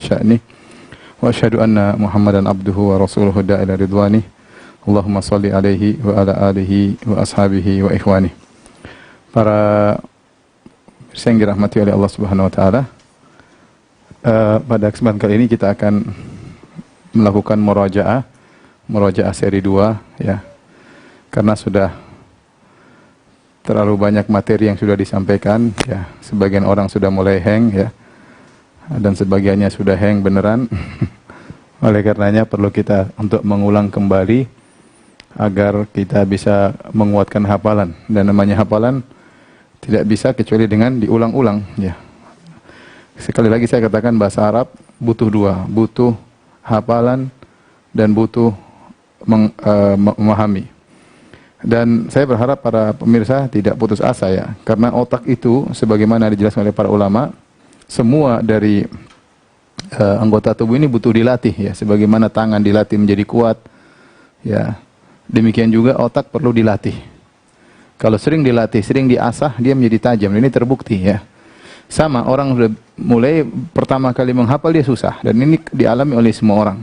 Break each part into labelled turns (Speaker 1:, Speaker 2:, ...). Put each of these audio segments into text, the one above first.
Speaker 1: sya'nih. Wa asyhadu anna Muhammadan abduhu wa rasuluhu da'ila ridwanih. Allahumma salli alaihi wa ala alihi wa ashabihi wa ikhwanih. Para yang dirahmati oleh Allah Subhanahu wa taala, pada kesempatan kali ini kita akan melakukan murojaah seri 2 ya. Karena sudah terlalu banyak materi yang sudah disampaikan ya. Sebagian orang sudah mulai hang ya. Dan sebagiannya sudah hang beneran. Oleh karenanya perlu kita untuk mengulang kembali agar kita bisa menguatkan hafalan, dan namanya hafalan tidak bisa kecuali dengan diulang-ulang ya. Sekali lagi saya katakan bahasa Arab butuh dua, butuh hafalan dan butuh memahami. Dan saya berharap para pemirsa tidak putus asa ya, karena otak itu sebagaimana dijelaskan oleh para ulama, semua dari anggota tubuh ini butuh dilatih ya, sebagaimana tangan dilatih menjadi kuat ya. Demikian juga otak perlu dilatih. Kalau sering dilatih, sering diasah, dia menjadi tajam. Ini terbukti ya. Sama, orang sudah mulai pertama kali menghafal dia susah. Dan ini dialami oleh semua orang.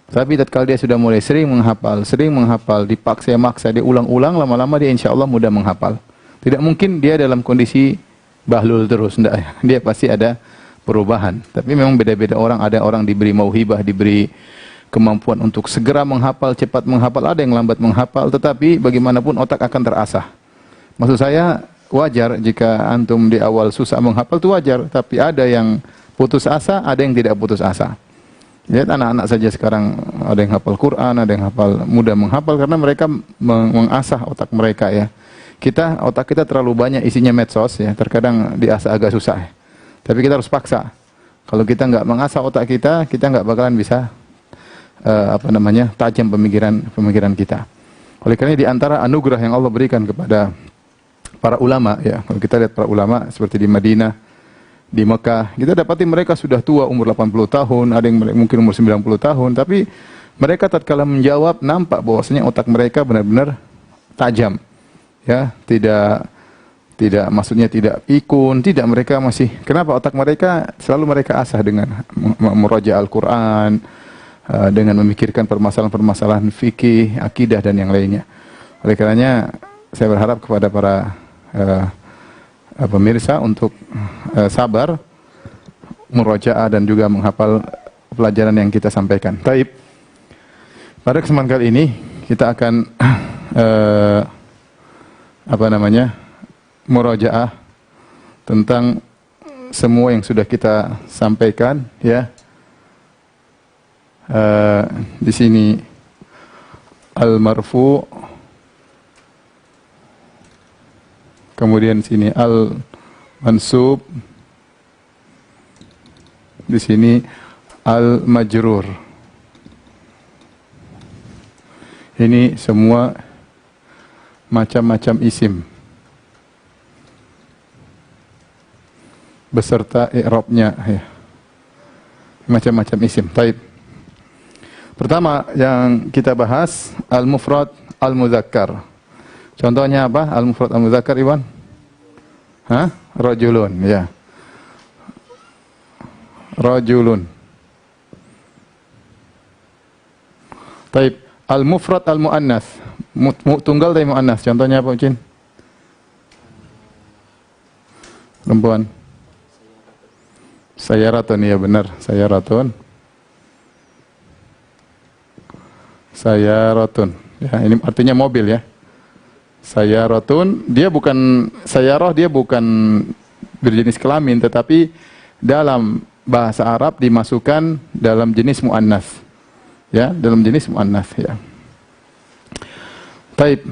Speaker 1: Tapi tatkala dia sudah mulai sering menghafal, dipaksa-maksa, dia ulang-ulang, lama-lama dia insya Allah mudah menghafal. Tidak mungkin dia dalam kondisi bahlul terus. Tidak. Dia pasti ada perubahan. Tapi memang beda-beda orang. Ada orang diberi mauhibah, diberi kemampuan untuk segera menghafal, cepat menghafal, ada yang lambat menghafal, tetapi bagaimanapun otak akan terasah. Maksud saya wajar jika antum di awal susah menghafal, itu wajar, tapi ada yang putus asa, ada yang tidak putus asa. Lihat anak-anak saja sekarang, ada yang hafal Quran, ada yang mudah menghafal karena mereka mengasah otak mereka ya. Otak kita terlalu banyak isinya medsos ya, terkadang diasah agak susah ya. Tapi kita harus paksa. Kalau kita nggak mengasah otak kita nggak bakalan bisa tajam pemikiran kita. Oleh karena di antara anugerah yang Allah berikan kepada para ulama ya, kalau kita lihat para ulama seperti di Madinah, di Mekah, kita dapati mereka sudah tua, umur 80 tahun, ada yang mungkin umur 90 tahun, tapi mereka tatkala menjawab nampak bahwasanya otak mereka benar-benar tajam. Ya, tidak maksudnya tidak pikun, tidak, mereka masih, kenapa otak mereka selalu mereka asah dengan muraja Al-Qur'an, dengan memikirkan permasalahan-permasalahan fikih, akidah dan yang lainnya. Oleh karenanya saya berharap kepada para pemirsa untuk sabar murojaah dan juga menghafal pelajaran yang kita sampaikan. Taib. Pada kesempatan kali ini kita akan murojaah tentang semua yang sudah kita sampaikan ya. Di sini al-marfu, kemudian sini al-mansub, di sini al-majrur. Ini semua macam-macam isim beserta i'rabnya ya. Macam-macam isim. Taib. Pertama yang kita bahas al-mufrad al-mudzakkar. Contohnya apa? Al-mufrad al-mudzakkar, Iwan? Rajulun, ya. Rajulun. Taib. Al-mufrad al-muannas. Tunggal dari muannas. Contohnya apa, Ucin? Perempuan. Sayaratun, ya benar. Sayaratun. Sayaratun. Ya, ini artinya mobil ya. Sayaratun, dia bukan sayarah, dia bukan berjenis kelamin, tetapi dalam bahasa Arab dimasukkan dalam jenis muannas. Ya, dalam jenis muannas ya. Taib.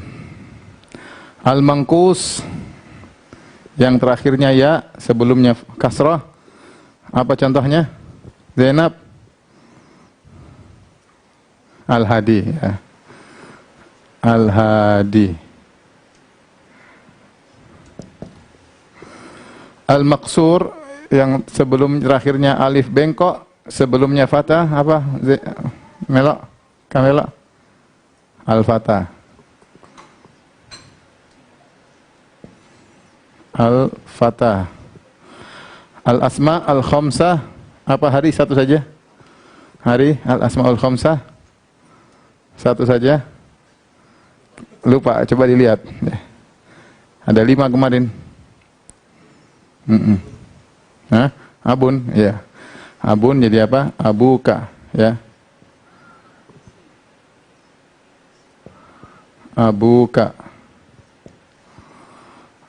Speaker 1: Al-manqus yang terakhirnya ya, sebelumnya kasrah. Apa contohnya? Zainab. Al-Hadi ya. Al-Hadi. Al-Maqsur yang sebelum terakhirnya alif bengkok, sebelumnya fathah apa? Melok? Kamelok? Al-Fatah. Al-Fatah. Al-Asma al-Khamsah Apa hari satu saja? Hari Al-Asmaul Khamsah? Satu saja? Lupa, coba dilihat. Ada 5 kemarin. Hah? Abun, ya. Abun jadi apa? Abuka, ya. Abuka.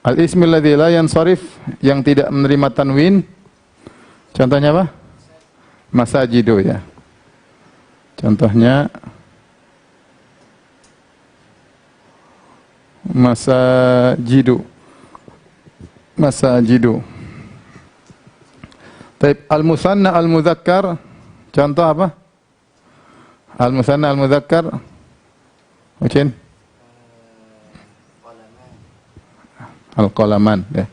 Speaker 1: Al-ismil ladzi la yansarif, yang tidak menerima tanwin. Contohnya apa? Masajidu, ya. Contohnya masajidu. Masajidu. Taib al-musanna al-mudzakkar. Contoh apa? Al-musanna al-mudzakkar. Ucin. Al-qalaman, ya.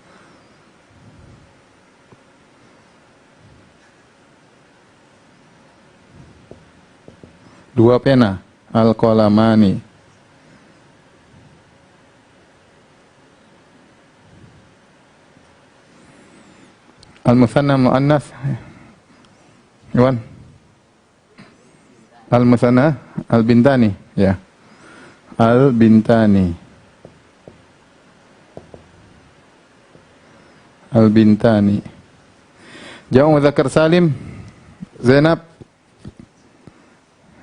Speaker 1: Dua pena, al-qalamani. Al-musanna muannas. Iwan. Al-musanna al-bintani, ya. Al-bintani. Al-bintani. Jamu muzakkar salim. Zainab.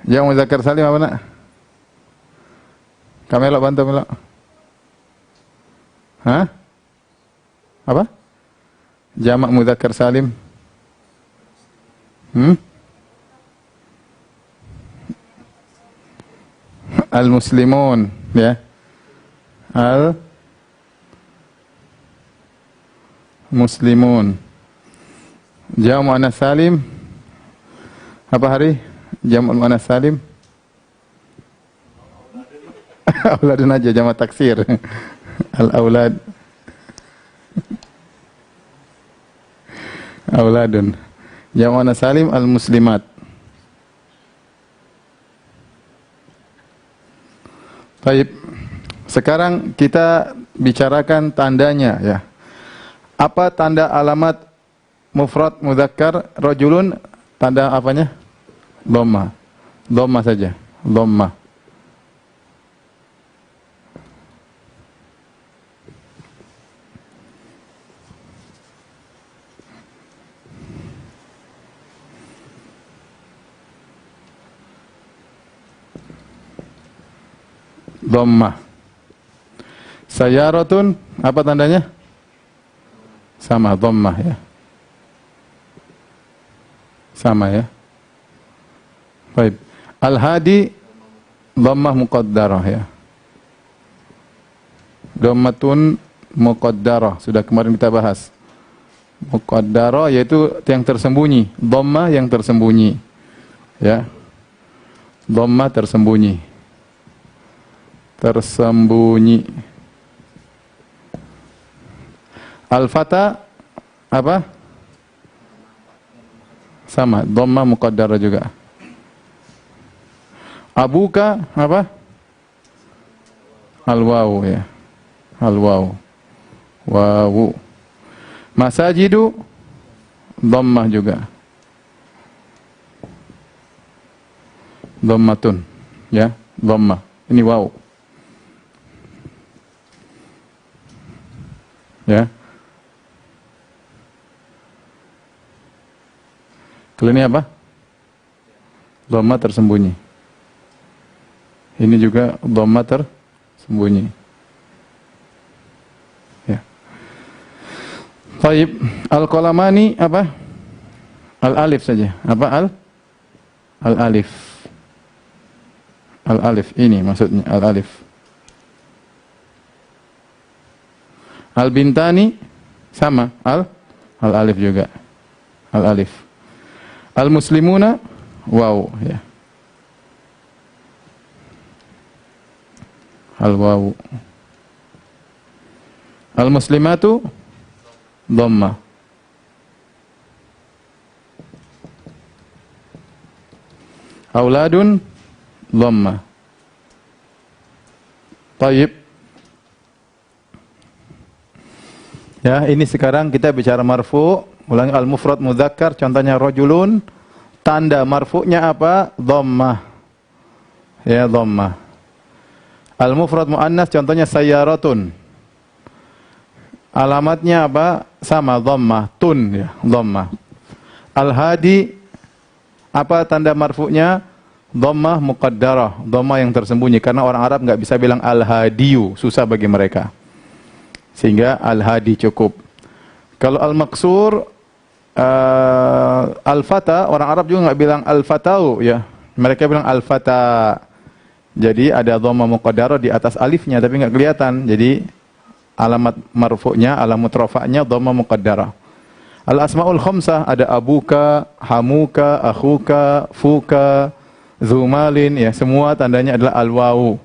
Speaker 1: Jamu muzakkar salim apa nak? Kamelo bantu Melo. Hah? Apa? Jamak muzakkar salim. Al-muslimun, ya. Al-muslimun. Jamak muannas salim. Apa hari? Jamak muannas salim. Auladun aja, jamak taksir. Al-aulad. Auladun. Jamak muannas salim al-muslimat. Baik. Sekarang kita bicarakan tandanya, ya. Apa tanda alamat mufrad mudzakkar rajulun? Tanda apanya? Dhamma. Dhamma saja. Dhamma. Dhamma. Sayaratun, apa tandanya? Sama, dhammah, ya. Sama, ya. Baik. Al-hadi, dhammah muqaddarah, ya. Dhammatun muqaddarah, sudah kemarin kita bahas. Muqaddarah yaitu yang tersembunyi, dhammah yang tersembunyi, ya. Dhammah tersembunyi. Tersembunyi. Al-fata apa? Sama, dhamma muqaddara juga. Abuka apa? Al-wawu, ya. Al-wawu. Wawu. Masajidu dhammah juga. Dhammatun, ya, dhammah. Ini wawu. Ya. Kalau ini apa? Dhamma tersembunyi. Ini juga dhamma tersembunyi. Ya. Baik, al-qalamani apa? Al-alif saja. Apa al-alif? Al-alif ini maksudnya al-alif. Al-bintani sama al-alif juga. Al-alif. Al-muslimuna waw, ya. Al-waw. Al-muslimatu dhamma. Auladun dhamma. Tayyib. Ya, ini sekarang kita bicara marfu, Ulangi, al-mufrad mudzakkar contohnya rajulun, tanda marfu'nya apa? Dhammah. Ya, dhammah. Al-mufrad muannas contohnya sayyaratun. Alamatnya apa? Sama, dhammah, tun ya, dhammah. Al-hadi apa tanda marfu'nya? Dhammah muqaddarah, dhammah yang tersembunyi karena orang Arab enggak bisa bilang al-hadiyu, susah bagi mereka. Sehingga al-hadi cukup. Kalau al-maqsur al-fata, orang Arab juga enggak bilang al-fatau ya. Mereka bilang al-fata. Jadi ada dhammah muqaddarah di atas alifnya tapi enggak kelihatan. Jadi alamat marfu'nya, alamat rafa'nya dhammah muqaddarah. Al-asmaul khamsah ada abuka, hamuka, akhuka, fuka, zumalin ya, semua tandanya adalah al-wawu.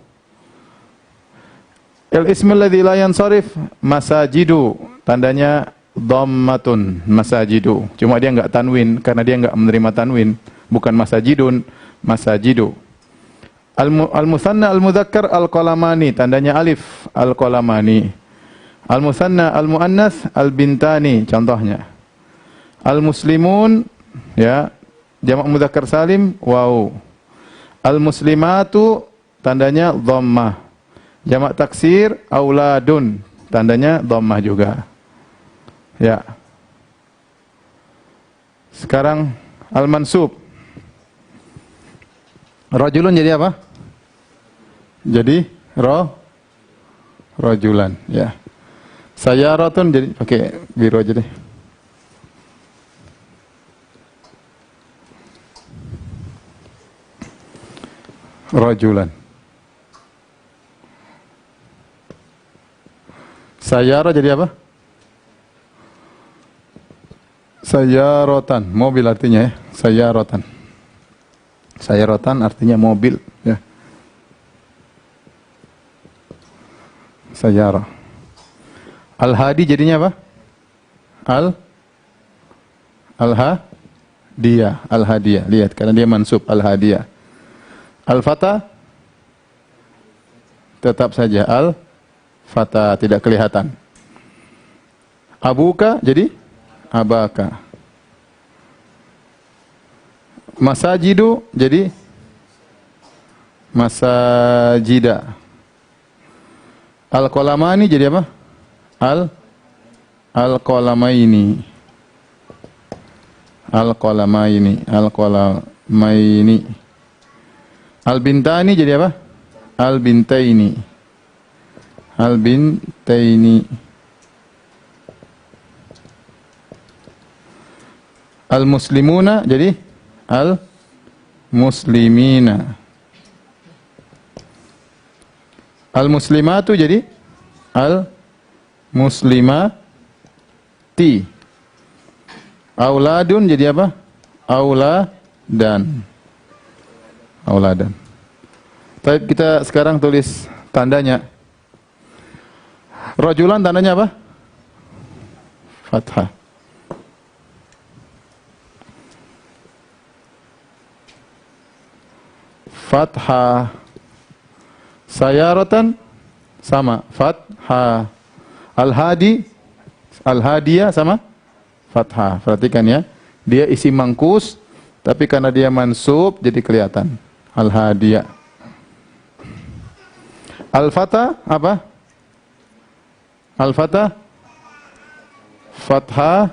Speaker 1: Al-ismul ladzi la yansarif masajidu, tandanya dhammatun, masajidu. Cuma dia enggak tanwin karena dia enggak menerima tanwin, bukan masajidun, masajidu. Al-musanna al-mudzakkar al-qalamani, tandanya alif, al-qalamani. Al-musanna al-muannas al-bintani, contohnya. Al-muslimun ya, jamak mudzakkar salim waw. Al-muslimatu tandanya dhammah. Jamak taksir auladun, tandanya dhammah juga. Ya. Sekarang al-mansub. Rajulun jadi apa? Jadi rajulan, ya. Sayyaratun jadi pakai biru aja deh. Rajulan. Sayyara jadi apa? Sayyaratan, mobil artinya ya, sayyaratan. Sayyaratan artinya mobil ya. Sayyara. Al-hadi jadinya apa? Al-hadiyah, al-hadiyah. Lihat karena dia mansub al-hadiyah. Al-fata tetap saja al-fata, tidak kelihatan. Abuka jadi abaka. Masajidu jadi masajida. Al-qalamani jadi apa? Al-qalamaini. Al-qalamaini. Al-qalamaini. Al-bintani jadi apa? Al-bintaini. Al-bintaini. Al-muslimuna jadi al-muslimina. Al-muslimatu jadi al-muslimati. Auladun jadi apa? Auladan. Auladan. Baik, kita sekarang tulis tandanya. Rajulan tandanya apa? Fathah. Fathah. Sayyaratan sama fathah. Al-hadi, al-hadiyah sama fathah. Perhatikan ya. Dia isi mangkus tapi karena dia mansub jadi kelihatan. Al-hadiyah. Al-fatah apa? Al-fatah fathah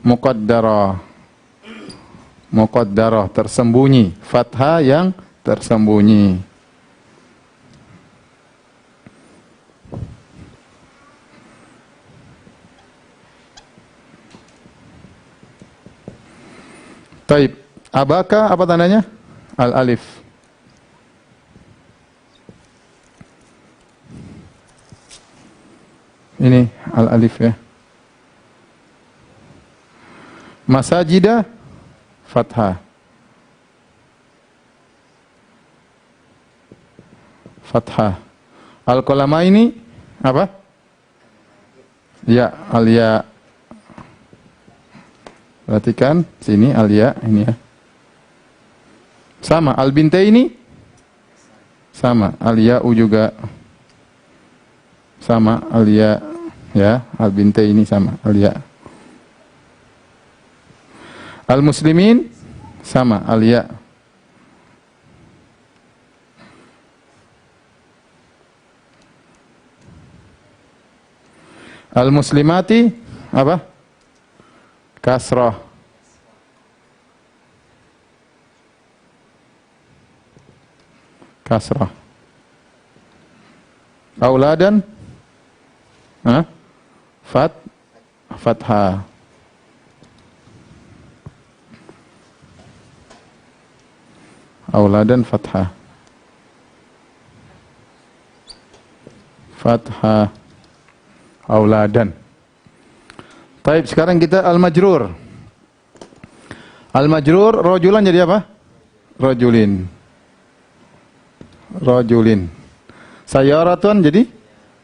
Speaker 1: muqaddarah. Muqaddarah tersembunyi. Fathah yang tersembunyi. Taib. Abaka apa tandanya? Al-alif. Ini al-alif ya. Masajida fathah. Fathah. Al-qalamaini apa? Ya, al-ya. Perhatikan sini al-ya ini ya. Sama al-bintaini sama al-ya'u juga sama al-ya ya, al-bintaini sama al-ya. Al-muslimin sama al-ya. Al-muslimati apa? Kasrah. Kasrah. Auladan fathah. Auladan fathah. Fathah. Auladan. Taib, sekarang kita al-majrur. Al-majrur rajulan jadi apa? Rajulin. Rajulin. Sayaratun jadi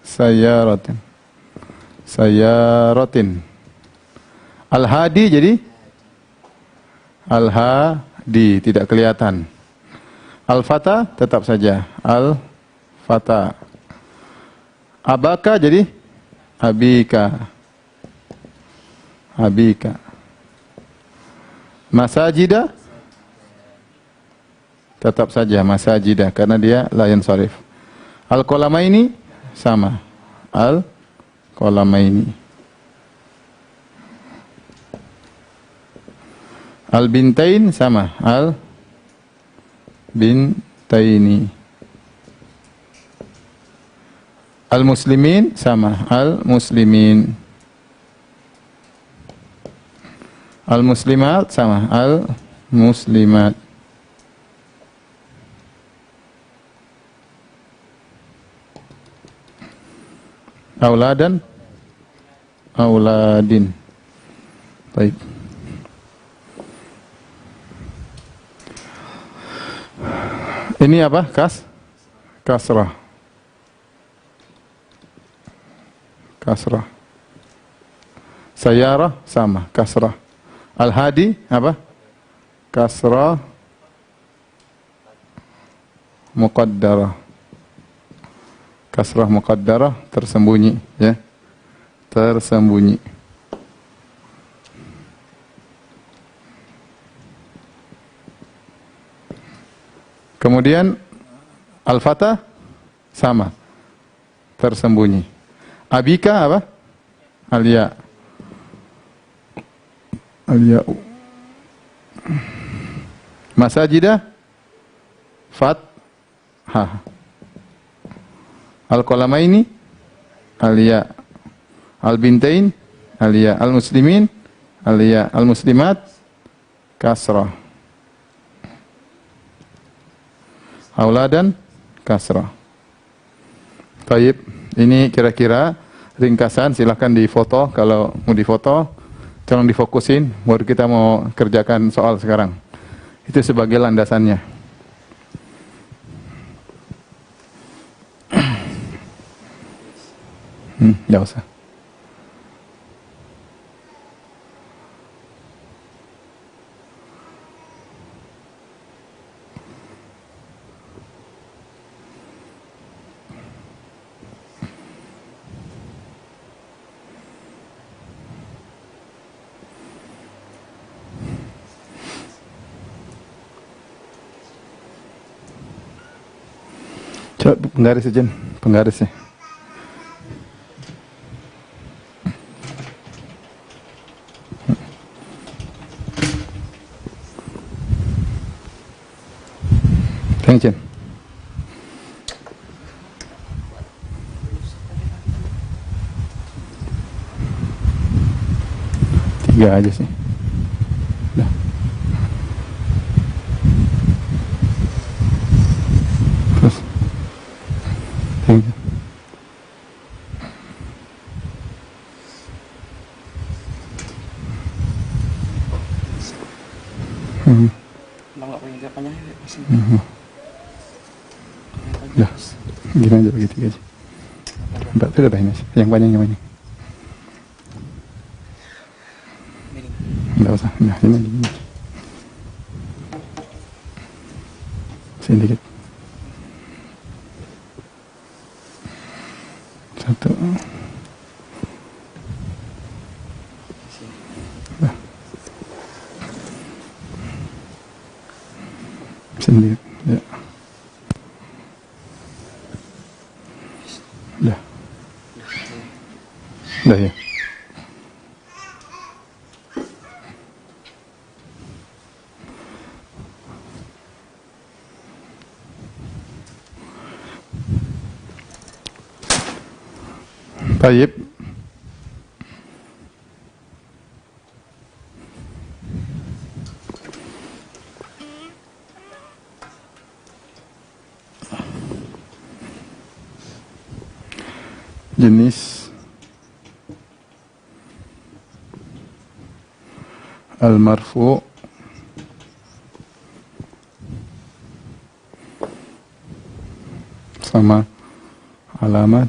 Speaker 1: sayaratin. Sayaratin. Al-hadi jadi al-hadi, tidak kelihatan. Al-fata tetap saja al-fata. Abaka jadi abika. Abika. Masajida tetap saja masajida karena dia la yansharif. Al-qalamaini sama. Al-qalamaini. Al-bintain sama. Al-bintaini. Al-muslimin sama. Al-muslimin. Al-muslimat sama. Al-muslimat. Auladan, auladin. Baik. Ini apa? Kasrah. Kasrah. Sayarah sama, kasrah. Al-hadi apa? Kasrah muqaddarah. Kasrah muqaddarah tersembunyi, ya. Tersembunyi. Kemudian al-fatah sama. Tersembunyi. Abika apa? Al-ya. Al-ya'u. Masajidah fathah. Al-qalamaini al-ya. Al-bintain al-ya. Al-muslimin al-ya. Al-muslimat kasrah. Auladan kasrah. Taib, ini kira-kira ringkasan, silahkan difoto kalau mau difoto. Tolong difokusin, baru kita mau kerjakan soal sekarang. Itu sebagai landasannya. Nggak usah. Coba penggaris aja, penggarisnya. Thank you. Tiga aja sih. Udah. Terus. Thank you.
Speaker 2: Bang, nggak punya panjang ya, masih.
Speaker 1: Udah. Gini aja begitu aja. Mbak, sudah banyak. Yang panjang yang mana? Enggak usah. Nah, ini aja. Sini dikit. Satu. Udah. Sendiri. Ya. Udah. Udah ya. Baik. Jenis al-marfu sama alamat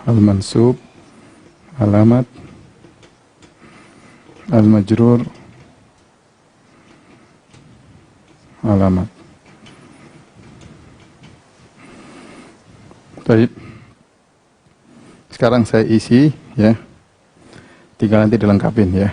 Speaker 1: al-mansub, alamat al-majrur, alamat. Baik. Sekarang saya isi ya. Tinggal nanti dilengkapin ya.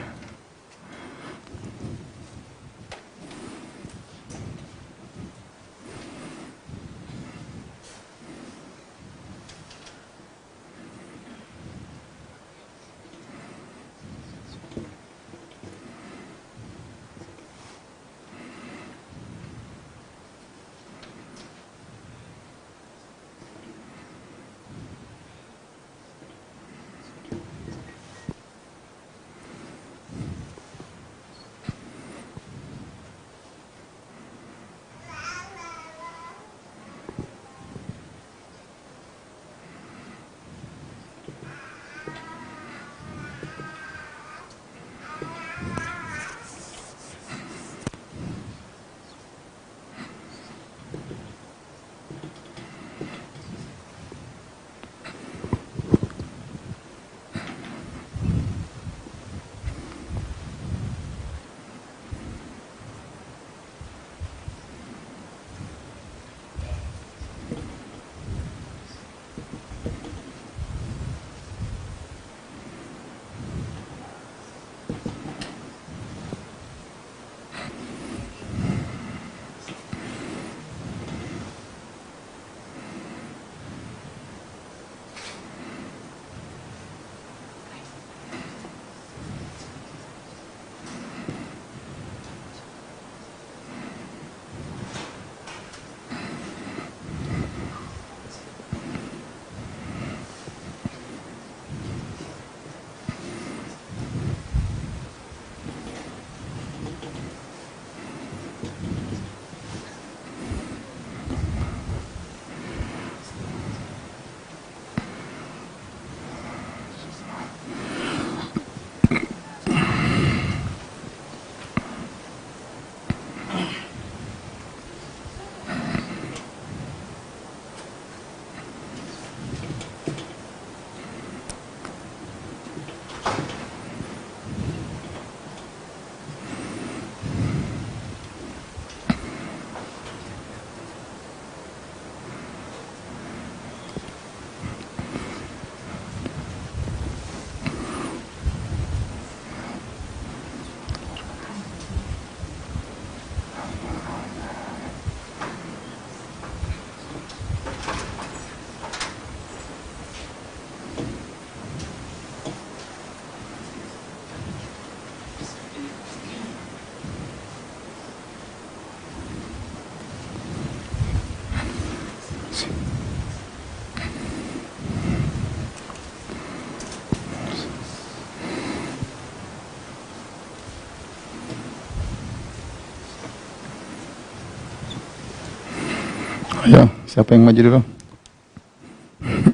Speaker 1: Ya, siapa yang maju dulu?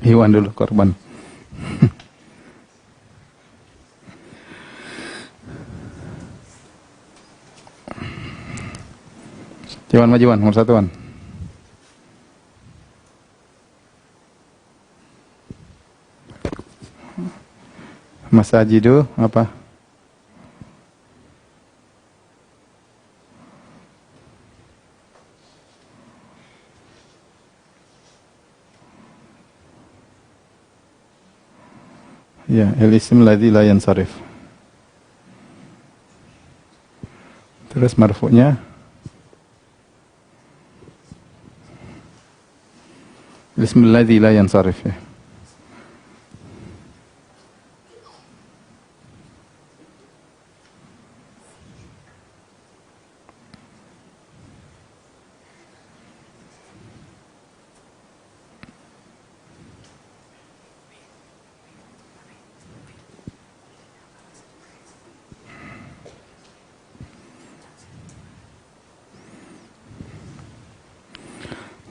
Speaker 1: Iwan dulu, korban. Iwan maju, Iwan, nomor 1, Iwan. Mas Ajidu, apa? Ya, al-ism ladzi la yansarif. Terus marfu'nya al-ism ladzi la yansarif ya.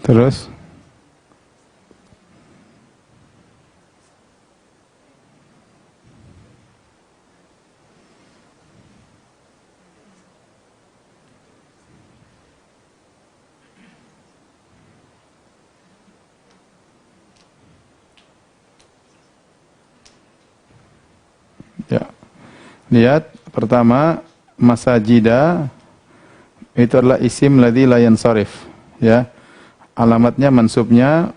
Speaker 1: Terus ya, lihat pertama masajida itu adalah isim ladzi la yansarif ya. Alamatnya mansubnya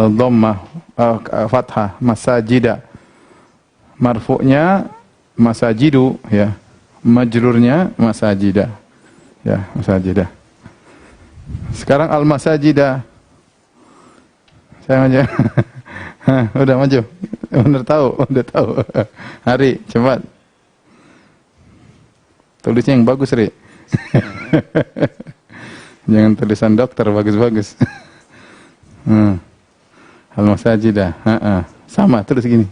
Speaker 1: dhammah fathah masajida. Marfu'nya masajidu ya. Majrurnya masajida. Ya, masajida. Sekarang al-masajida. Saya maju. Udah maju. Benar tahu, udah tahu. Hari, cepat. Tulisnya yang bagus, Ri. Jangan tulisan dokter bagus-bagus. Al-masajidah. Sama, terus gini.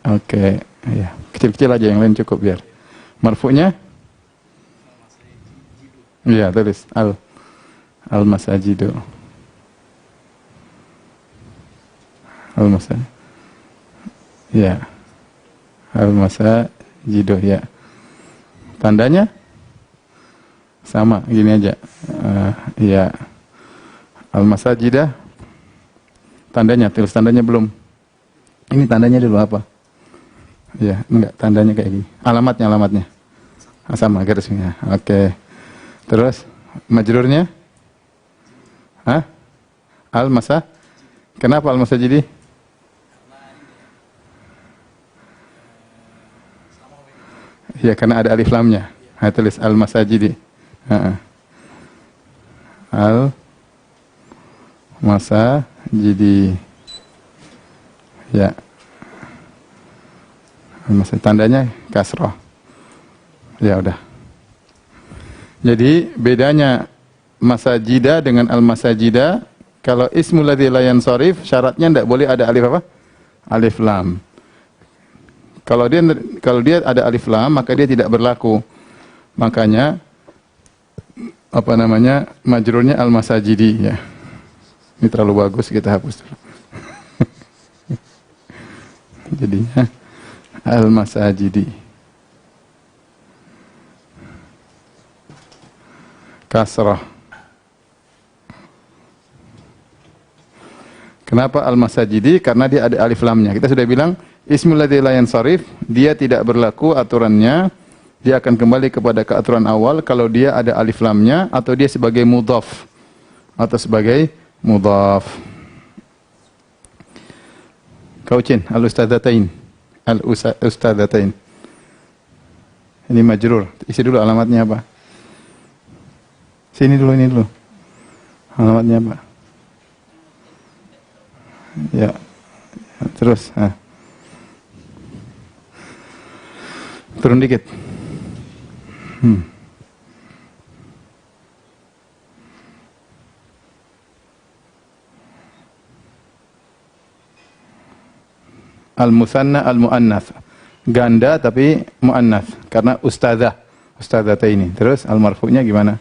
Speaker 1: Oke. Ya, kecil-kecil aja, yang lain cukup biar. Marfu'nya? Iya, tulis al-masajidu. Al-masajid. Ya. Al-masajidu ya. Tandanya? Sama, gini aja. Ya. Al-masajidah. Tandanya, tulis tandanya belum. Ini tandanya dulu apa? Ya, enggak, tandanya kayak gini. Alamatnya. Sama, garisnya. Oke. Terus, majrurnya? Hah? Al-masa? Kenapa al-masajidi? Ya, karena ada alif lamnya. Tulis al-masajidi. Al-masajidi. Ya. Tandanya kasrah. Ya udah. Jadi bedanya masajida dengan al-masajida, kalau ismul ladzi la yansarif syaratnya tidak boleh ada alif apa? Alif lam. Kalau dia ada alif lam maka dia tidak berlaku. Makanya apa namanya? Majrurnya al-masajidi ya. Ini terlalu bagus, kita hapus dulu. Jadinya al-masajidi. Kasrah. Kenapa al-masajidi? Karena dia ada alif lamnya. Kita sudah bilang ismul ladzi la yansarif, dia tidak berlaku aturannya. Dia akan kembali kepada keaturan awal kalau dia ada alif lamnya atau dia sebagai mudhaf atau sebagai mudhaf. Kaucin al-ustadzatain. Al-ustadzatain. Ini majrur. Isi dulu alamatnya apa? Sini dulu, ini dulu. Alamatnya apa? Ya. Terus. Turun dikit. Al-musanna al-muannats. Ganda tapi muannats karena ustadzah. Ustadzataini. Terus al-marfu'nya gimana?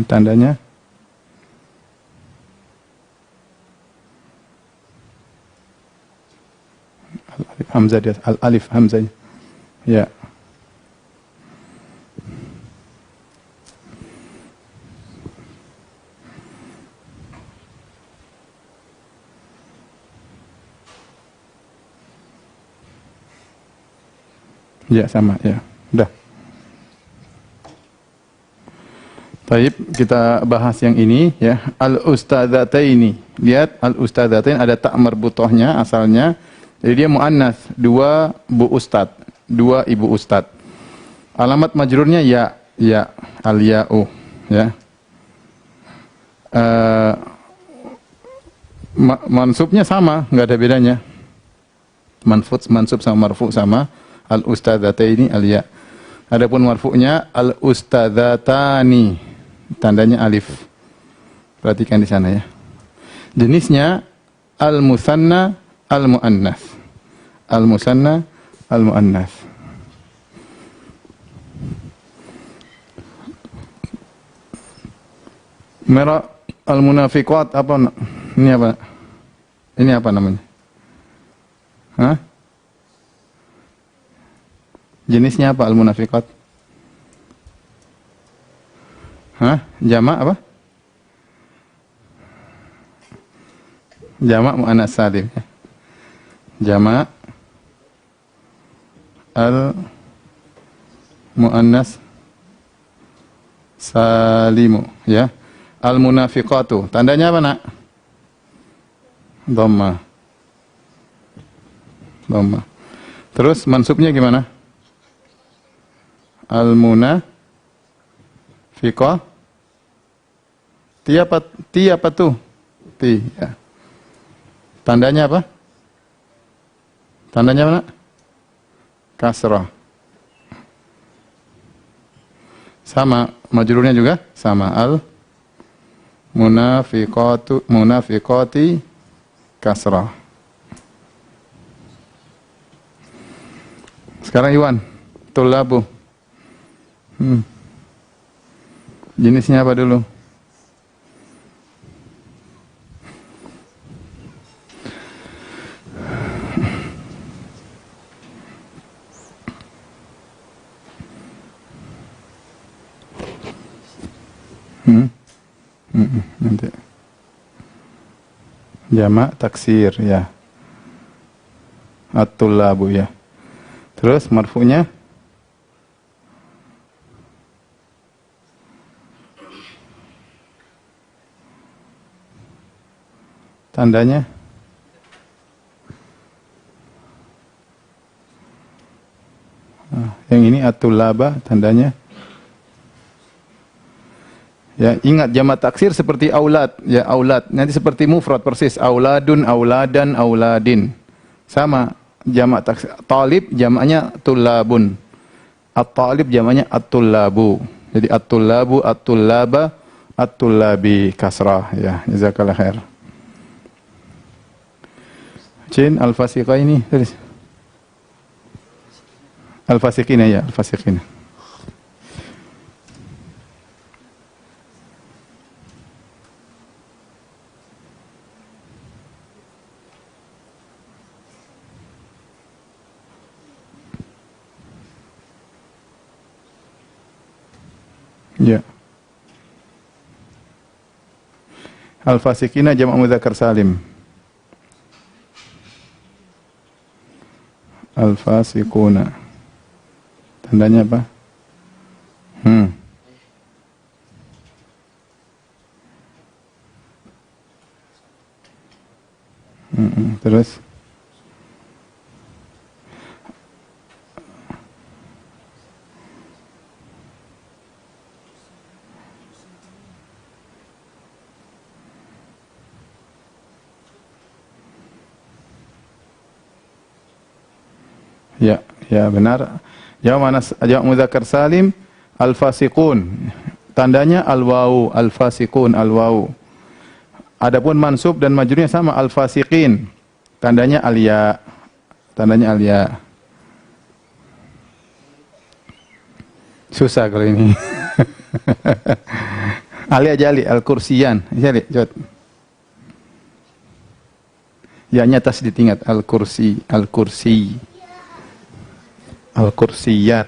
Speaker 1: Tandanya Hamzah dia, al-alif hamzah. Ya. Ya sama ya. Udah. Baik, kita bahas yang ini ya. Al-ustadzataini. Lihat al-ustadzatain ada tak marbutohnya asalnya. Jadi dia muannas, dua bu ustad, dua ibu ustad. Alamat majrurnya ya, ya, al-ya'u ya. Mansubnya sama, enggak ada bedanya. Mansub sama marfu sama. Al-ustadzataini al-ya. Adapun marfu'nya al-ustadzatani. Tandanya alif. Perhatikan di sana ya. Jenisnya al-musanna al-muannas. Al-musanna al-muannas. Merah al-munafiqat apa? Ini apa? Ini apa namanya? Hah? Jenisnya apa al-munafiqat? Hah? Jamak apa? Jamak muannas salim. Jamak al-muannas salimu ya. Al-munafiqatu. Tandanya apa, Nak? Dhamma. Dhamma. Terus mansubnya gimana? Al-munafiqah. Ti apa tuh? Ti ya. Tandanya apa? Tandanya apa, Nak? Kasrah. Sama, majrurnya juga sama. Al-munafiqatu, munafiqati kasrah. Sekarang Iwan, tulabu. Jenisnya apa dulu? Nanti. Jamak taksir ya. At-tullabu ya. Terus marfu'nya tandanya yang ini at-tullaba tandanya ya. Ingat jamak taksir seperti aulad ya, aulad nanti seperti mufrad persis, auladun, auladan, auladin. Sama jamak taksir. Talib jamaknya tullabun, at-talib jamaknya at-tullabu. Jadi at-tullabu, at-tullaba, at-tullabi kasrah ya. Jazakallah khair. Cin al-fasiqaini tulis. Al-fasiqina ya, al-fasiqina. Ya. Al-fasiqina jamak mudzakkar salim. Al-fasiquna. Tandanya apa? Terus ya, ya benar. Jamak mudzakkar salim al-fasiqun. Tandanya al-wawu, al-fasiqun, al-wawu. Adapun mansub dan majrurnya sama, al-fasiqin. Tandanya al-ya. Tandanya al-ya. Susah kalau ini. Ali aja Ali, al-kursiyan. Jali, jod. Ya nya tasdid ingat, al-kursi, al-kursi. Al-kursiyat.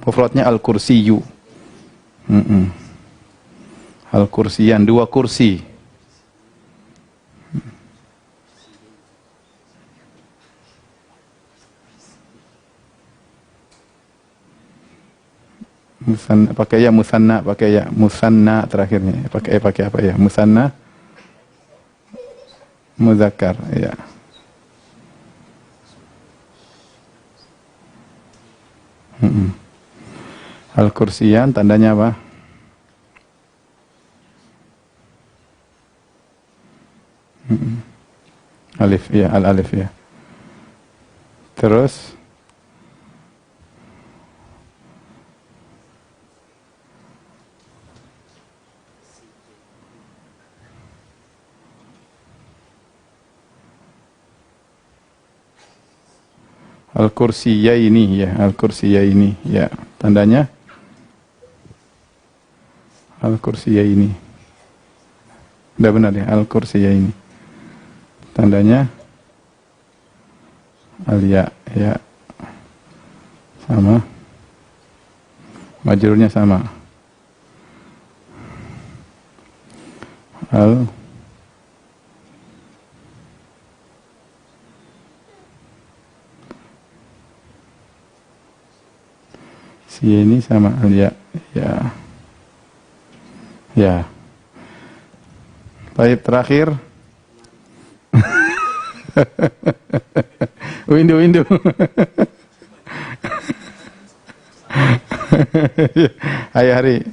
Speaker 1: Mufradnya al-kursiyu. Al-kursiyan, 2 kursi. Musanna, pakai ya musanna, pakai ya musanna terakhirnya. Pakai apa ya? Musanna muzakkar, ya. Al-kursiyan tandanya apa? Alif, ya, al-alif, ya. Terus al-kursiyaini, ya, al-kursiyaini, ya. Tandanya al-kursiyaini. Udah benar ya, al-kursiyaini. Tandanya al-ya, ya. Sama. Majrurnya sama. Al si ini sama al-ya, ya. Ya. Baik, terakhir. Windu. Ayo Hari.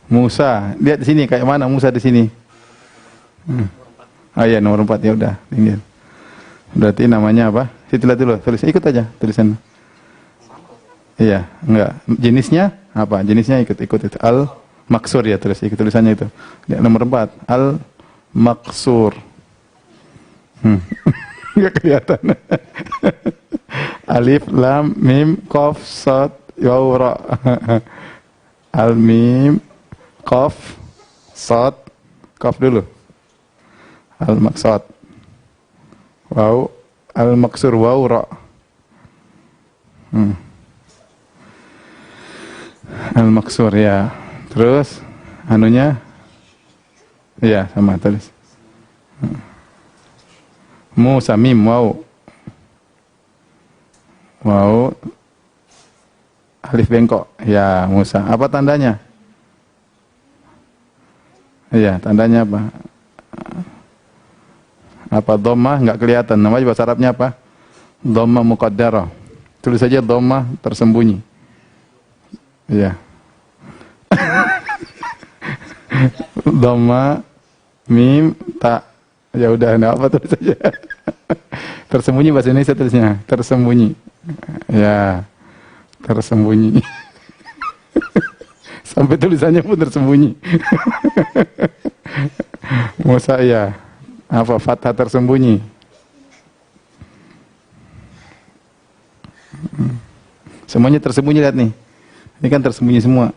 Speaker 1: Musa, lihat di sini kayak mana Musa di sini? Ah ya, nomor 4, ya udah, tinggal. Berarti namanya apa? Situ lihat dulu, tulis, ikut aja tulisan. Iya, enggak. Jenisnya apa? Jenisnya ikut itu. Al-maksur ya, tulis ikut tulisannya itu. Nomor 4, al-maksur. Enggak kelihatan. Alif, lam, mim, qaf, shad, waw, ra. Al-mim, qaf, shad, qaf dulu. Al-maksad. Waw, al-maksur, waw, ra. Al-maksur, ya. Terus anunya ya sama tulis. Musa, mim, waw. Waw, alif bengkok. Ya, Musa. Apa tandanya? Iya, tandanya apa? Apa dhammah? Enggak kelihatan. Namanya bahasa Arabnya apa? Dhammah muqaddarah. Tulis saja dhammah tersembunyi. Iya. Dhammah mim ta. Ya udah, enggak apa tulis saja. Tersembunyi bahasa Indonesia tulisnya. Tersembunyi. Ya. Tersembunyi. Sampai tulisannya pun tersembunyi. Musa, ya. Apa fathah tersembunyi? Semuanya tersembunyi, lihat nih. Ini kan tersembunyi semua.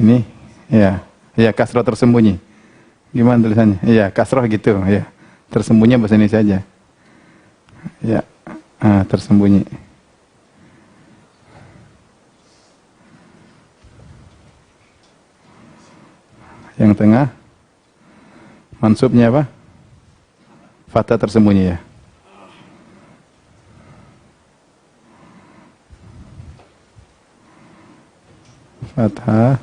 Speaker 1: Ini, ya, ya kasroh tersembunyi. Gimana tulisannya? Iya, kasroh gitu, ya. Tersembunyi bahasa Indonesia aja. Ya, tersembunyi. Yang tengah mansubnya apa? Fathah tersembunyi, ya. Fathah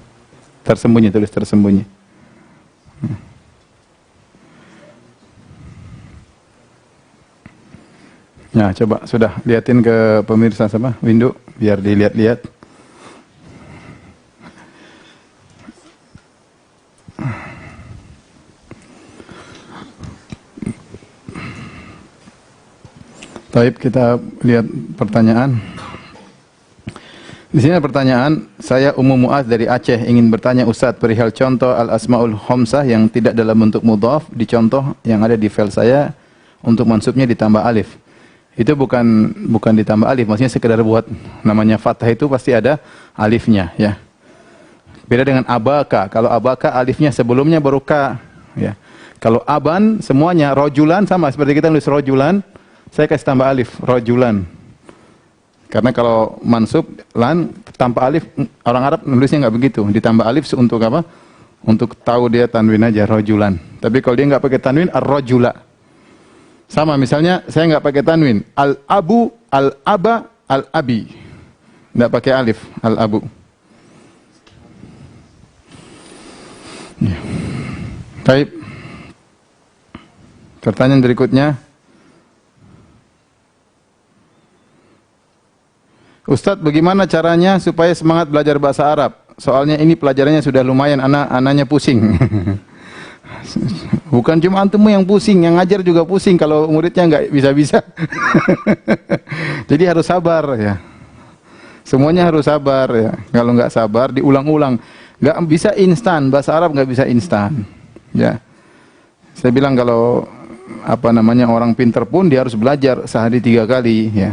Speaker 1: tersembunyi, tulis tersembunyi. Nah, coba sudah liatin ke pemirsa sama Windu biar dilihat-lihat. Baik, kita lihat pertanyaan. Di sini ada pertanyaan, saya Ummu Muaz dari Aceh ingin bertanya Ustadz perihal contoh al-asmaul khamsah yang tidak dalam bentuk mudhaf, di contoh yang ada di file saya untuk mansubnya ditambah alif. Itu bukan ditambah alif, maksudnya sekedar buat namanya fathah itu pasti ada alifnya, ya. Beda dengan abaka. Kalau abaka alifnya sebelumnya baru ka, ya. Kalau aban semuanya rojulan sama seperti kita nulis rojulan, saya kasih tambah alif rojulan. Karena kalau mansub lan tanpa alif, orang Arab nulisnya nggak begitu. Ditambah alif untuk apa? Untuk tahu dia tanwin aja rojulan. Tapi kalau dia nggak pakai tanwin ar-rojula. Sama misalnya saya nggak pakai tanwin al-abu, al-aba, al-abi. Nggak pakai alif al-abu. Ya. Baik. Pertanyaan berikutnya. Ustadz, bagaimana caranya supaya semangat belajar bahasa Arab? Soalnya ini pelajarannya sudah lumayan, anaknya pusing. Bukan cuma antum yang pusing, yang ngajar juga pusing kalau muridnya nggak bisa-bisa. Jadi harus sabar ya. Semuanya harus sabar ya. Kalau nggak sabar diulang-ulang. Nggak bisa instan, bahasa Arab nggak bisa instan. Ya. Saya bilang kalau orang pintar pun dia harus belajar sehari 3 kali ya.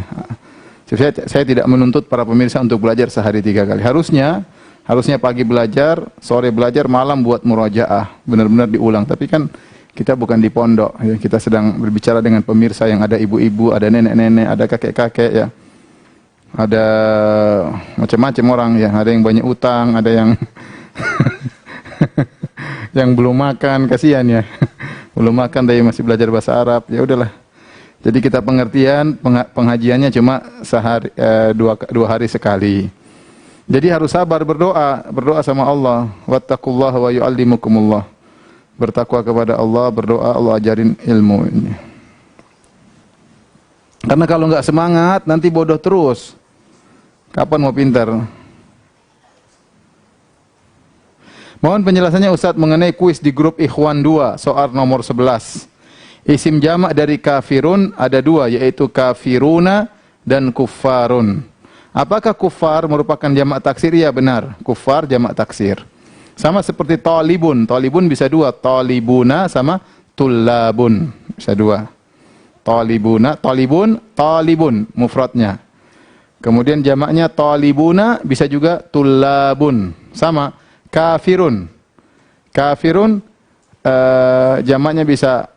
Speaker 1: Saya tidak menuntut para pemirsa untuk belajar sehari 3 kali. Harusnya pagi belajar, sore belajar, malam buat murajaah, benar-benar diulang. Tapi kan kita bukan di pondok ya. Kita sedang berbicara dengan pemirsa yang ada ibu-ibu, ada nenek-nenek, ada kakek-kakek ya. Ada macam-macam orang ya, ada yang banyak utang, ada yang yang belum makan, kasihan ya. Belum makan tapi masih belajar bahasa Arab. Ya udahlah. Jadi kita pengajiannya cuma sehari 2 hari sekali. Jadi harus sabar berdoa sama Allah. Wattaqullaha wa yu'allimukumullah. Bertakwa kepada Allah, berdoa, Allah ajarin ilmu ini. Karena kalau enggak semangat nanti bodoh terus. Kapan mau pintar? Mohon penjelasannya Ustadz mengenai kuis di grup Ikhwan 2, soal nomor 11. Isim jamak dari kafirun ada 2, yaitu kafiruna dan kuffarun. Apakah kuffar merupakan jamak taksir? Ya benar, kuffar jamak taksir. Sama seperti talibun, talibun bisa 2, talibuna sama tullabun, bisa 2. Talibuna, talibun, talibun, mufradnya. Kemudian jamaknya talibuna bisa juga tullabun, sama. Kafirun, kafirun jamaknya bisa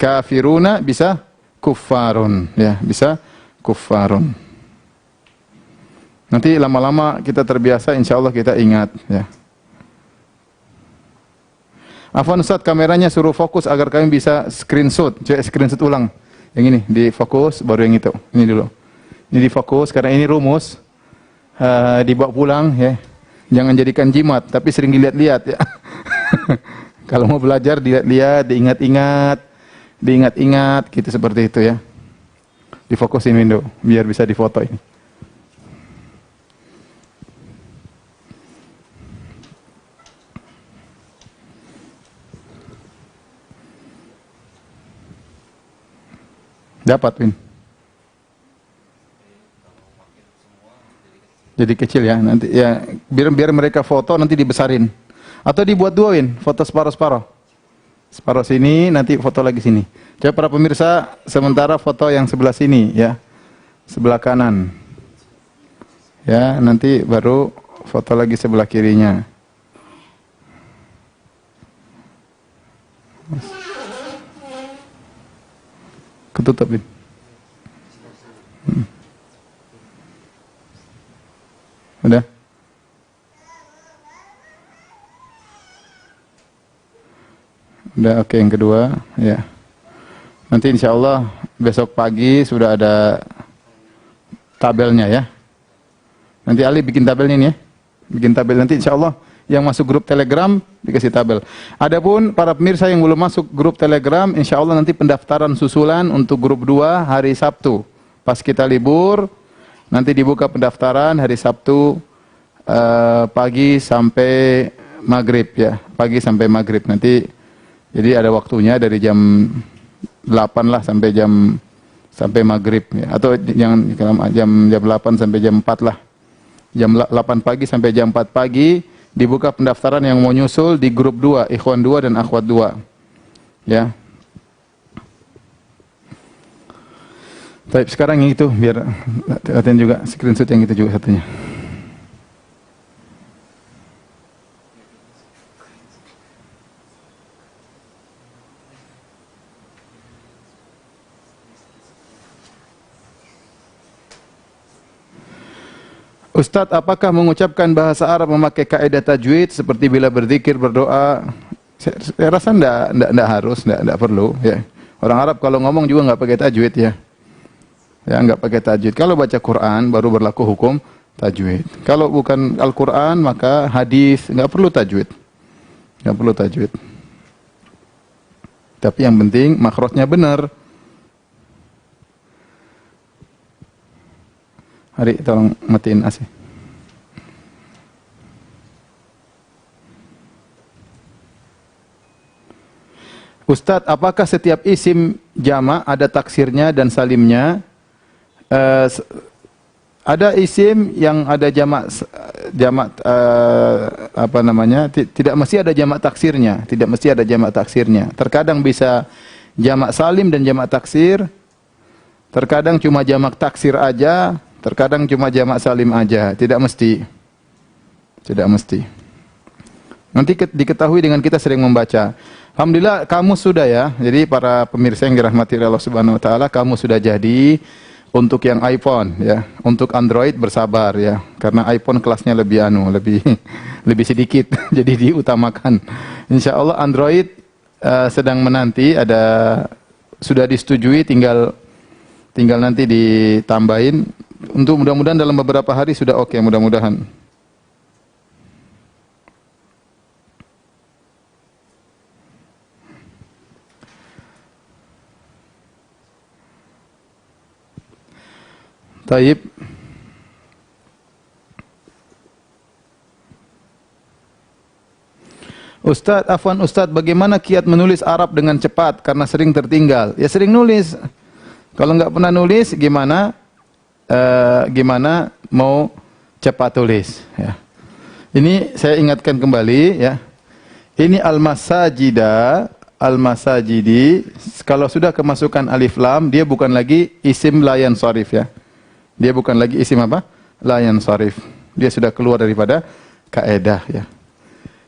Speaker 1: kafiruna, bisa kuffarun, ya bisa kuffarun. Nanti lama-lama kita terbiasa, insya Allah kita ingat. Ya. Afwan Ustaz, kameranya suruh fokus agar kami bisa screenshot. Coba screenshot ulang. Yang ini di fokus, baru yang itu. Ini dulu. Ini di fokus karena ini rumus. Dibawa pulang, ya. Jangan jadikan jimat, tapi sering dilihat-lihat ya. Kalau mau belajar dilihat-lihat, diingat-ingat, gitu seperti itu ya. Difokusin window, biar bisa difoto ini. Dapat, Win. Jadi kecil ya, nanti ya biar mereka foto nanti dibesarin. Atau dibuat 2, Win, foto separuh-separuh. Separuh sini, nanti foto lagi sini. Coba para pemirsa sementara foto yang sebelah sini ya. Sebelah kanan. Ya, nanti baru foto lagi sebelah kirinya. Ketutup, Win. Udah? Udah, oke, yang kedua ya. Nanti insya Allah besok pagi sudah ada tabelnya ya. Nanti Ali bikin tabelnya ini ya. Bikin tabel nanti insya Allah yang masuk grup Telegram dikasih tabel. Adapun para pemirsa yang belum masuk grup Telegram, insya Allah nanti pendaftaran susulan untuk grup 2 hari Sabtu. Pas kita libur, nanti dibuka pendaftaran hari Sabtu pagi sampai maghrib ya. Pagi sampai maghrib nanti. Jadi ada waktunya dari jam 8 lah sampai maghrib ya. Atau jam 8 sampai jam 4 lah. Jam 8 pagi sampai jam 4 pagi dibuka pendaftaran yang mau nyusul di grup 2, Ikhwan 2 dan Akhwat 2. Ya. Baik, sekarang yang itu biar latihan juga screenshot yang itu juga satunya. Ustadz, apakah mengucapkan bahasa Arab memakai kaidah tajwid seperti bila berzikir, berdoa? Saya rasa enggak harus, enggak perlu ya. Orang Arab kalau ngomong juga enggak pakai tajwid ya. Ya, enggak pakai tajwid. Kalau baca Quran baru berlaku hukum tajwid. Kalau bukan Al-Quran maka hadis, enggak perlu tajwid. Enggak perlu tajwid. Tapi yang penting makhrajnya benar. Hari tolong matiin AC. Ustadz, apakah setiap isim jama' ada taksirnya dan salimnya? Ada isim yang ada jamak apa namanya? Tidak mesti ada jamak taksirnya, tidak mesti ada jamak taksirnya. Terkadang bisa jamak salim dan jamak taksir. Terkadang cuma jamak taksir aja, terkadang cuma jamak salim aja, tidak mesti. Tidak mesti. Nanti diketahui dengan kita sering membaca. Alhamdulillah kamu sudah ya. Jadi para pemirsa yang dirahmati Allah Subhanahu wa taala, kamu sudah jadi. Untuk yang iPhone ya, untuk Android bersabar ya, karena iPhone kelasnya lebih lebih sedikit, jadi diutamakan. Insya Allah Android sedang menanti, sudah disetujui, tinggal nanti ditambahin. Untuk mudah-mudahan dalam beberapa hari sudah oke, mudah-mudahan. Taib. Ustadz, bagaimana kiat menulis Arab dengan cepat karena sering tertinggal? Ya sering nulis. Kalau nggak pernah nulis, gimana mau cepat tulis? Ya. Ini saya ingatkan kembali ya. Ini al-masajidi. Kalau sudah kemasukan alif lam, dia bukan lagi isim layan sharif ya. Dia bukan lagi isim apa? Layan sharif. Dia sudah keluar daripada kaedah ya.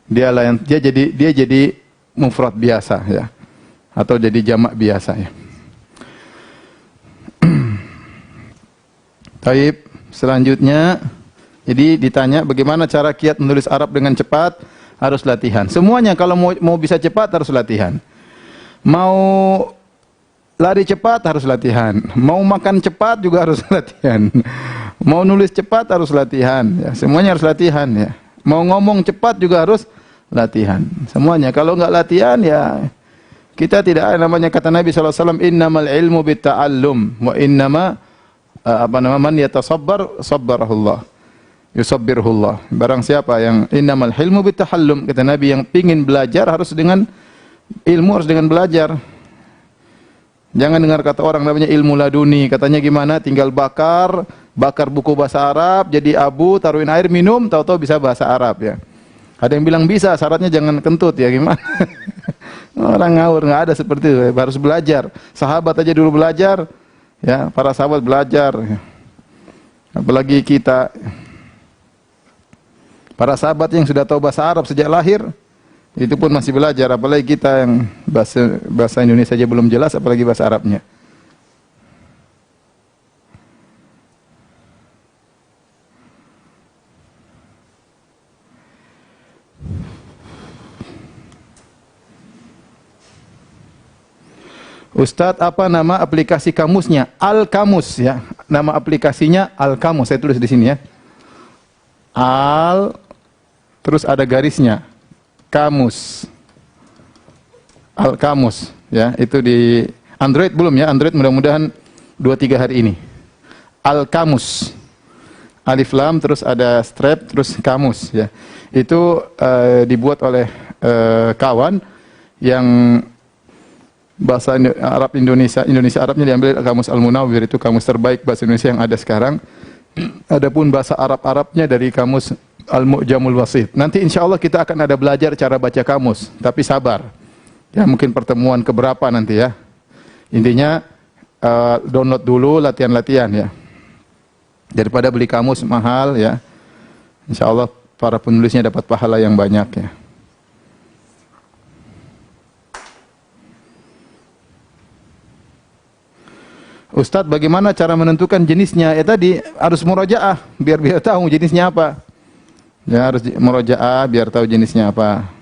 Speaker 1: Dia jadi mufrad biasa ya. Atau jadi jamak biasa ya. Taib, selanjutnya jadi ditanya bagaimana cara kiat menulis Arab dengan cepat? Harus latihan. Semuanya kalau mau bisa cepat harus latihan. Mau lari cepat harus latihan. Mau makan cepat juga harus latihan. Mau nulis cepat harus latihan. Ya, semuanya harus latihan. Ya. Mau ngomong cepat juga harus latihan. Semuanya. Kalau enggak latihan ya kita tidak ada namanya kata Nabi SAW, innamal ilmu bitta'allum wa innama man yatasabbar sabbarahullah. Yusabbirullah. Barang siapa yang innamal ilmu bittahallum, kata Nabi, yang pingin belajar harus dengan ilmu, harus dengan belajar. Jangan dengar kata orang namanya ilmu laduni. Katanya gimana? Tinggal bakar buku bahasa Arab, jadi abu, taruhin air, minum, tahu-tahu bisa bahasa Arab ya. Ada yang bilang bisa, syaratnya jangan kentut ya, gimana? Orang ngawur, nggak ada seperti itu. Harus belajar. Sahabat aja dulu belajar, ya, para sahabat belajar. Apalagi kita, para sahabat yang sudah tahu bahasa Arab sejak lahir, itu pun masih belajar, apalagi kita yang bahasa Indonesia saja belum jelas, apalagi bahasa Arabnya. Ustadz, apa nama aplikasi kamusnya? Al-Kamus ya. Nama aplikasinya Al-Kamus. Saya tulis di sini ya. Terus ada garisnya. Kamus. Al-Kamus ya, itu di Android belum ya? Android mudah-mudahan 2-3 hari ini. Al-Kamus. Alif lam terus ada strap terus kamus ya. Itu dibuat oleh kawan yang bahasa Arab Indonesia Arabnya diambil kamus Al-Munawwir, itu kamus terbaik bahasa Indonesia yang ada sekarang. Adapun bahasa Arabnya dari kamus Al-Mu'jamul Wasit. Nanti insya Allah kita akan ada belajar cara baca kamus, tapi sabar. Ya mungkin pertemuan keberapa nanti ya. Intinya download dulu, latihan-latihan ya. Daripada beli kamus mahal ya. Insya Allah para penulisnya dapat pahala yang banyak ya. Ustadz, bagaimana cara menentukan jenisnya? Ya tadi harus murojaah biar tahu jenisnya apa. Ya harus murojaah biar tahu jenisnya apa.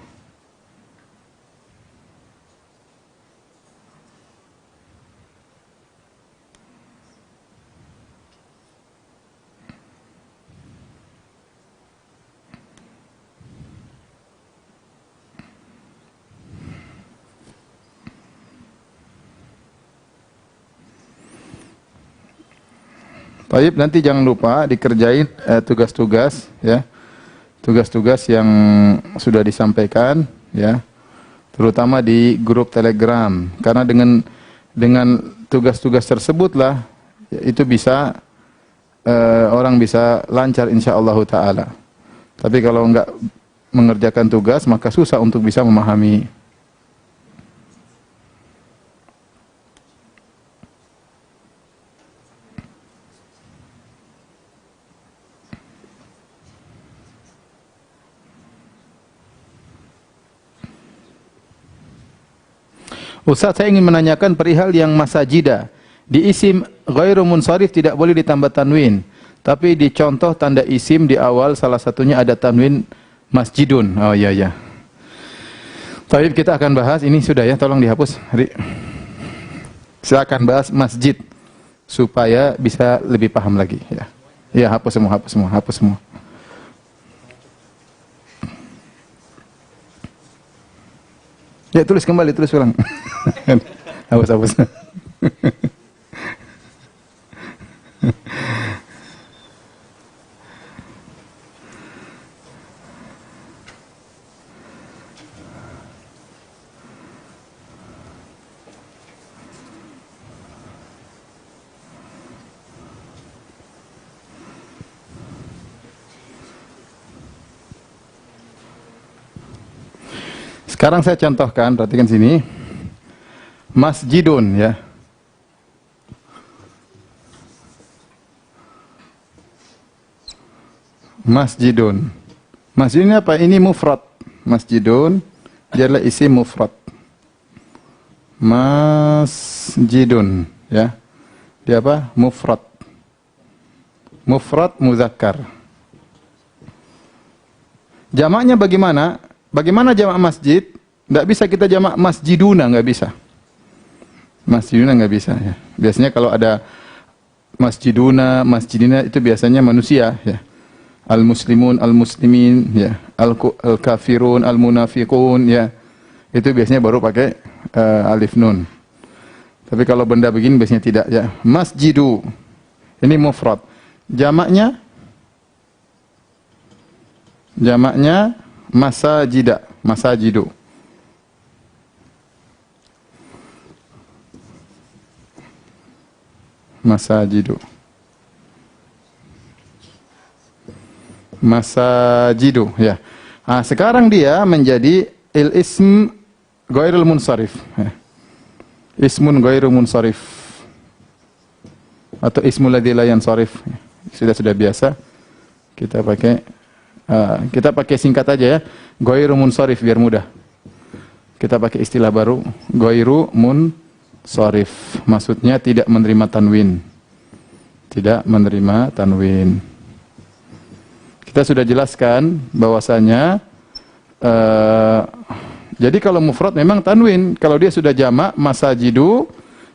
Speaker 1: Baik, nanti jangan lupa dikerjain tugas-tugas ya. Tugas-tugas yang sudah disampaikan ya. Terutama di grup Telegram. Karena dengan tugas-tugas tersebutlah ya, itu bisa orang bisa lancar insyaallah taala. Tapi kalau enggak mengerjakan tugas maka susah untuk bisa memahami. Ustaz, saya ingin menanyakan perihal yang masajida. Di isim ghairu munsharif tidak boleh ditambah tanwin. Tapi di contoh tanda isim di awal salah satunya ada tanwin masjidun. Oh iya ya. Baik, kita akan bahas ini sudah ya, tolong dihapus. Saya akan bahas masjid supaya bisa lebih paham lagi ya. Ya, hapus semua. Ya, tulis ulang. Hapus. Sekarang saya contohkan, perhatikan sini. Masjidun ya. Masjidun. Masjid ini apa? Ini mufrad. Masjidun dia adalah isim mufrad. Masjidun ya. Dia apa? Mufrad. Mufrad muzakkar. Jamaknya bagaimana? Bagaimana jamak masjid? Tidak bisa kita jamak masjiduna, nggak bisa. Masjiduna nggak bisa ya. Biasanya kalau ada masjiduna, masjidina itu biasanya manusia ya. Al-muslimun, al-muslimin ya. Al-kafirun, al-munafiqun ya. Itu biasanya baru pakai alif nun. Tapi kalau benda begini biasanya tidak ya. Masjidu. Ini mufrad. Jamaknya masajida, masajidu. Masajidu. Masajidu ya. Nah, sekarang dia menjadi il-ism ghairul munsharif. Ya. Ismun ghairu munsharif. Atau ismul ladzi la yansharif. Sudah biasa. Kita pakai singkat aja ya. Ghairu munsharif biar mudah. Kita pakai istilah baru, ghairu munsharif. Maksudnya tidak menerima tanwin. Tidak menerima tanwin. Kita sudah jelaskan bahwasanya jadi kalau mufrad memang tanwin. Kalau dia sudah jamak masajidu,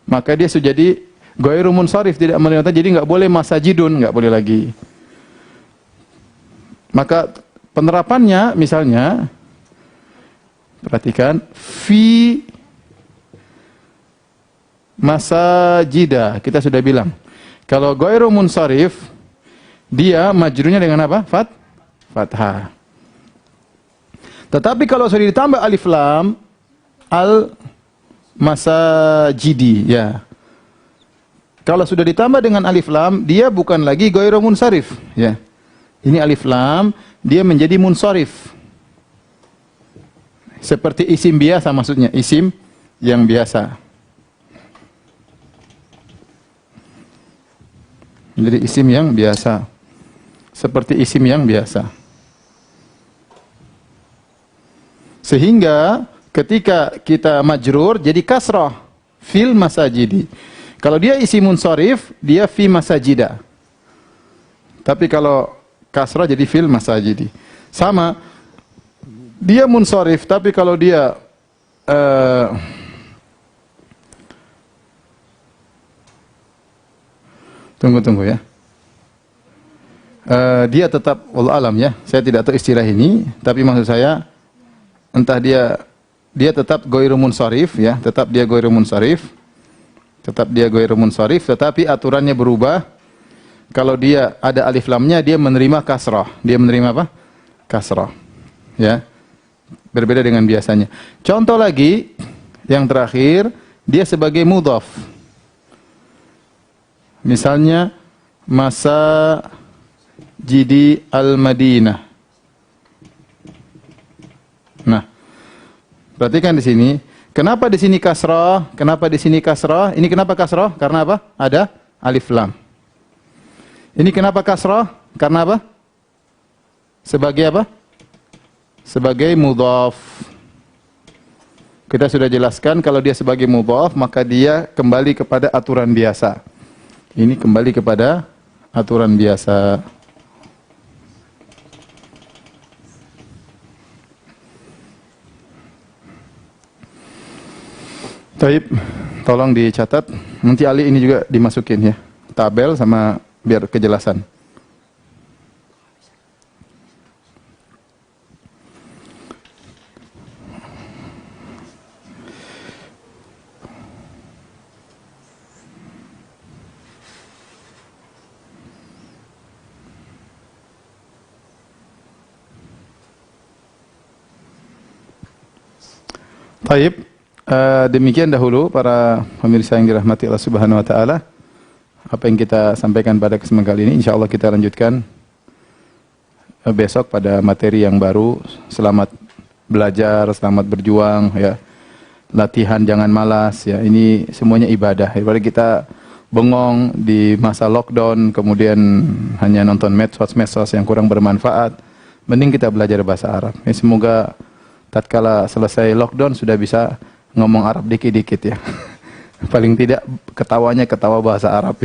Speaker 1: maka dia sudah jadi ghairu munsharif, tidak menerima tanwin. Jadi enggak boleh masajidun, enggak boleh lagi. Maka penerapannya misalnya perhatikan fi masajida, kita sudah bilang. Kalau ghairu munsharif dia majrurnya dengan apa? Fathah. Tetapi kalau sudah ditambah alif lam al masajidi ya. Kalau sudah ditambah dengan alif lam dia bukan lagi ghairu munsharif ya. Ini alif lam, dia menjadi munsharif. Seperti isim biasa maksudnya, isim yang biasa. Jadi isim yang biasa. Seperti isim yang biasa. Sehingga ketika kita majrur jadi kasrah fil masajidi. Kalau dia isi munsharif, dia fi masajida. Tapi kalau kasrah jadi fil masajidi. Sama, dia munsharif, tapi kalau dia tunggu ya. Dia tetap wallahu alam ya. Saya tidak tahu istilah ini, tapi maksud saya entah dia tetap ghairu munsharif ya, tetap dia ghairu munsharif. Tetap dia ghairu munsharif, tetapi aturannya berubah. Kalau dia ada alif lamnya, dia menerima kasrah. Dia menerima apa? Kasrah. Ya. Berbeda dengan biasanya. Contoh lagi yang terakhir, dia sebagai mudhaf. Misalnya masa Jidi al-Madinah. Nah, perhatikan di sini. Kenapa di sini kasrah? Kenapa di sini kasrah? Ini kenapa kasrah? Karena apa? Ada alif lam. Ini kenapa kasrah? Karena apa? Sebagai apa? Sebagai mudhaf. Kita sudah jelaskan kalau dia sebagai mudhaf, maka dia kembali kepada aturan biasa. Ini kembali kepada aturan biasa. Taib, tolong dicatat. Nanti Ali ini juga dimasukin ya. Tabel sama biar kejelasan. Taib, demikian dahulu para pemirsa yang dirahmati Allah Subhanahu wa taala. Apa yang kita sampaikan pada kesempatan kali ini, insyaallah kita lanjutkan besok pada materi yang baru. Selamat belajar, selamat berjuang ya. Latihan jangan malas ya. Ini semuanya ibadah. Daripada kita bengong di masa lockdown kemudian hanya nonton medsos yang kurang bermanfaat, mending kita belajar bahasa Arab. Ya, semoga tatkala selesai lockdown sudah bisa ngomong Arab dikit-dikit ya. Paling tidak ketawanya ketawa bahasa Arab.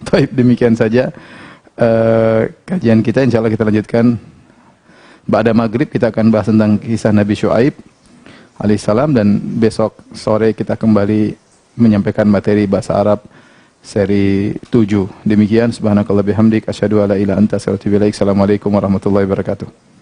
Speaker 1: Baik, demikian saja kajian kita. Insyaallah kita lanjutkan ba'da maghrib. Kita akan bahas tentang kisah Nabi Syuaib alaihissalam, dan besok sore kita kembali menyampaikan materi bahasa Arab seri 7. Demikian, subhanakallah bihamdik asyhadu alla ilaha illa anta astaghfiruka wa atubu ilaik. Assalamualaikum warahmatullahi wabarakatuh.